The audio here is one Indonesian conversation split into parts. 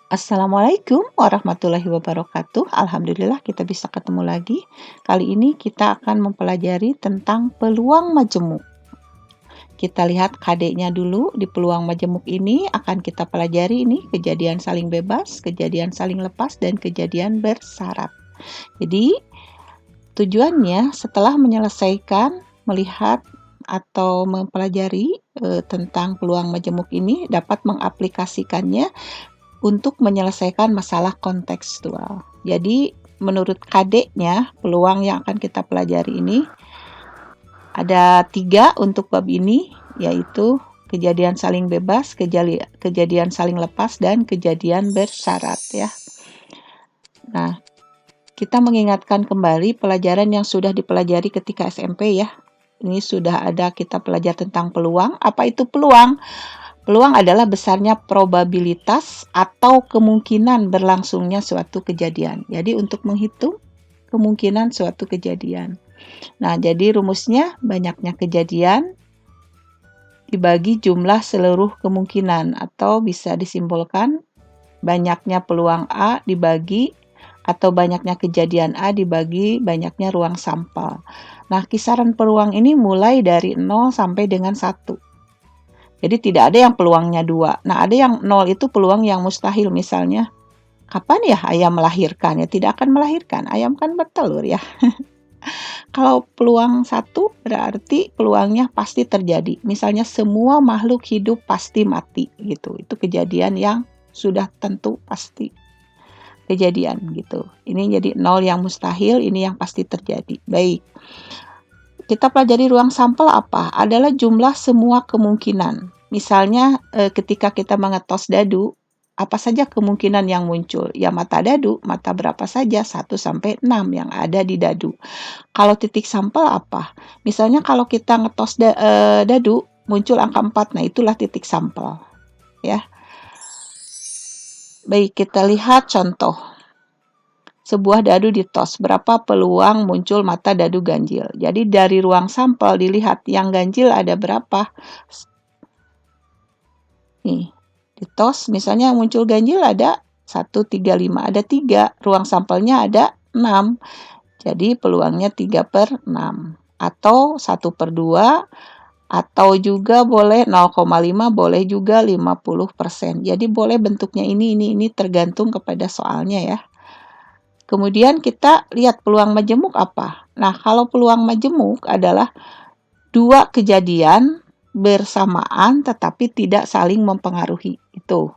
Assalamualaikum warahmatullahi wabarakatuh. Alhamdulillah kita bisa ketemu lagi. Kali ini kita akan mempelajari tentang peluang majemuk. Kita lihat KD-nya dulu. Di peluang majemuk ini akan kita pelajari ini kejadian saling bebas, kejadian saling lepas, dan kejadian bersyarat. Jadi tujuannya setelah menyelesaikan melihat atau mempelajari tentang peluang majemuk ini dapat mengaplikasikannya untuk menyelesaikan masalah kontekstual. Jadi, menurut KD-nya, peluang yang akan kita pelajari ini ada 3 untuk bab ini, yaitu kejadian saling bebas, kejadian saling lepas, dan kejadian bersyarat ya. Nah, kita mengingatkan kembali pelajaran yang sudah dipelajari ketika SMP ya. Ini sudah ada kita belajar tentang peluang. Apa itu peluang? Peluang adalah besarnya probabilitas atau kemungkinan berlangsungnya suatu kejadian. Jadi untuk menghitung kemungkinan suatu kejadian. Nah, jadi rumusnya banyaknya kejadian dibagi jumlah seluruh kemungkinan atau bisa disimbolkan banyaknya peluang A dibagi atau banyaknya kejadian A dibagi banyaknya ruang sampel. Nah, kisaran peluang ini mulai dari 0 sampai dengan 1. Jadi tidak ada yang peluangnya 2. Nah, ada yang 0 itu peluang yang mustahil. Misalnya, kapan ya ayam melahirkan? Ya tidak akan melahirkan. Ayam kan bertelur ya. Kalau peluang 1 berarti peluangnya pasti terjadi. Misalnya semua makhluk hidup pasti mati gitu. Itu kejadian yang sudah tentu pasti kejadian gitu. Ini jadi 0 yang mustahil, ini yang pasti terjadi. Baik. Kita pelajari ruang sampel apa? Adalah jumlah semua kemungkinan. Misalnya ketika kita mengetos dadu, apa saja kemungkinan yang muncul? Ya mata dadu, mata berapa saja? 1 sampai 6 yang ada di dadu. Kalau titik sampel apa? Misalnya kalau kita ngetos dadu, muncul angka 4. Nah, itulah titik sampel. Ya. Baik, kita lihat contoh. Sebuah dadu ditos, berapa peluang muncul mata dadu ganjil. Jadi dari ruang sampel dilihat yang ganjil ada berapa. Nih, ditos misalnya muncul ganjil ada 1, 3, 5. Ada 3, ruang sampelnya ada 6. Jadi peluangnya 3/6. Atau 1/2, atau juga boleh 0,5, boleh juga 50%. Jadi boleh bentuknya ini tergantung kepada soalnya ya. Kemudian kita lihat peluang majemuk apa. Nah, kalau peluang majemuk adalah 2 kejadian bersamaan tetapi tidak saling mempengaruhi. Itu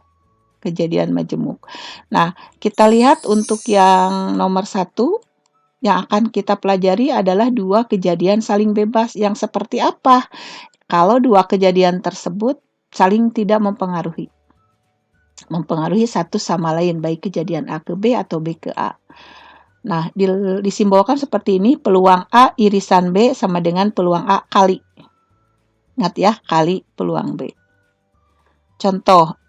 kejadian majemuk. Nah, kita lihat untuk yang nomor 1 yang akan kita pelajari adalah 2 kejadian saling bebas. Yang seperti apa? Kalau 2 kejadian tersebut saling tidak mempengaruhi. Mempengaruhi satu sama lain, baik kejadian A ke B atau B ke A. Nah, disimbolkan seperti ini, peluang A irisan B sama dengan peluang A kali. Ingat ya, kali peluang B. Contoh,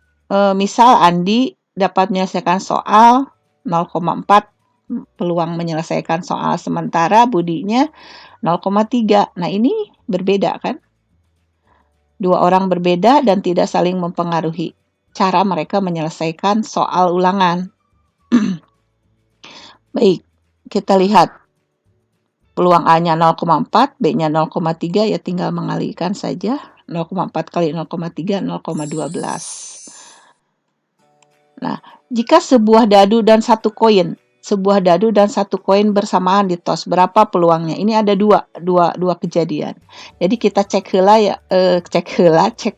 misal Andi dapat menyelesaikan soal 0,4 peluang menyelesaikan soal, sementara Budinya 0,3. Nah, ini berbeda kan? 2 orang berbeda dan tidak saling mempengaruhi cara mereka menyelesaikan soal ulangan. Baik, kita lihat peluang A-nya 0,4, B-nya 0,3, ya tinggal mengalihkan saja. 0,4 kali 0,3, 0,12. Nah, jika sebuah dadu dan satu koin bersamaan ditos, berapa peluangnya? Ini ada dua kejadian. Jadi kita cek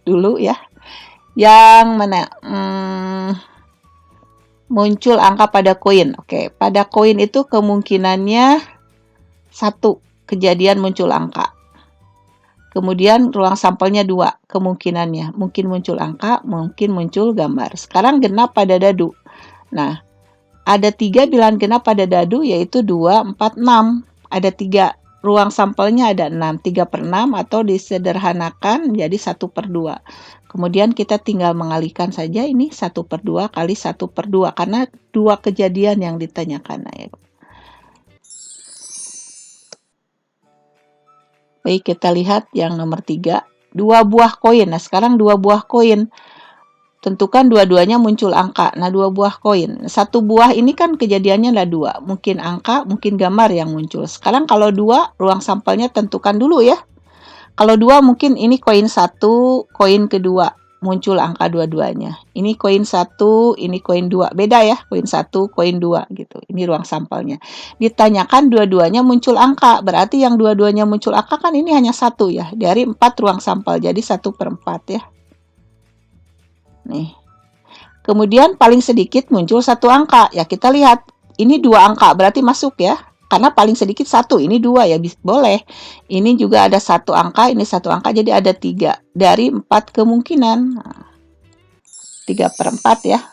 dulu ya. Yang mana? Muncul angka pada koin. Oke, pada koin itu kemungkinannya 1 kejadian muncul angka. Kemudian ruang sampelnya 2 kemungkinannya. Mungkin muncul angka, mungkin muncul gambar. Sekarang genap pada dadu. Nah, ada 3 bilangan genap pada dadu yaitu 2, 4, 6. Ada 3. Ruang sampelnya ada 6. 3/6 atau disederhanakan menjadi 1/2. Kemudian kita tinggal mengalihkan saja ini 1/2 kali 1/2 karena 2 kejadian yang ditanyakan. Baik, kita lihat yang nomor 3. 2 buah koin. Nah, sekarang 2 buah koin. Tentukan dua-duanya muncul angka. Nah, 2 buah koin. Satu buah ini kan kejadiannya ada 2. Mungkin angka, mungkin gambar yang muncul. Sekarang kalau 2, ruang sampelnya tentukan dulu ya. Kalau 2 mungkin ini koin 1, koin kedua. Muncul angka dua-duanya. Ini koin 1, ini koin 2. Beda ya, koin 1, koin 2 gitu. Ini ruang sampelnya. Ditanyakan dua-duanya muncul angka. Berarti yang dua-duanya muncul angka kan ini hanya 1 ya. Dari 4 ruang sampel. Jadi 1/4 ya. Nih. Kemudian paling sedikit muncul 1 angka. Ya kita lihat, ini 2 angka, berarti masuk ya. Karena paling sedikit 1, ini 2 ya, boleh. Ini juga ada 1 angka, ini 1 angka, jadi ada 3. Dari 4 kemungkinan. Nah, 3/4 ya.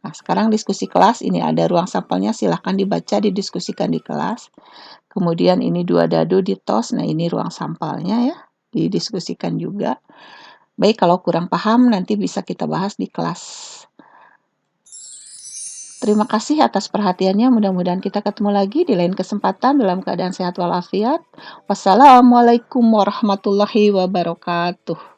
Nah, sekarang diskusi kelas, ini ada ruang sampelnya, silahkan dibaca, didiskusikan di kelas. Kemudian ini 2 dadu di tos, nah ini ruang sampelnya ya, didiskusikan juga. Baik, kalau kurang paham nanti bisa kita bahas di kelas. Terima kasih atas perhatiannya. Mudah-mudahan kita ketemu lagi di lain kesempatan dalam keadaan sehat walafiat. Wassalamualaikum warahmatullahi wabarakatuh.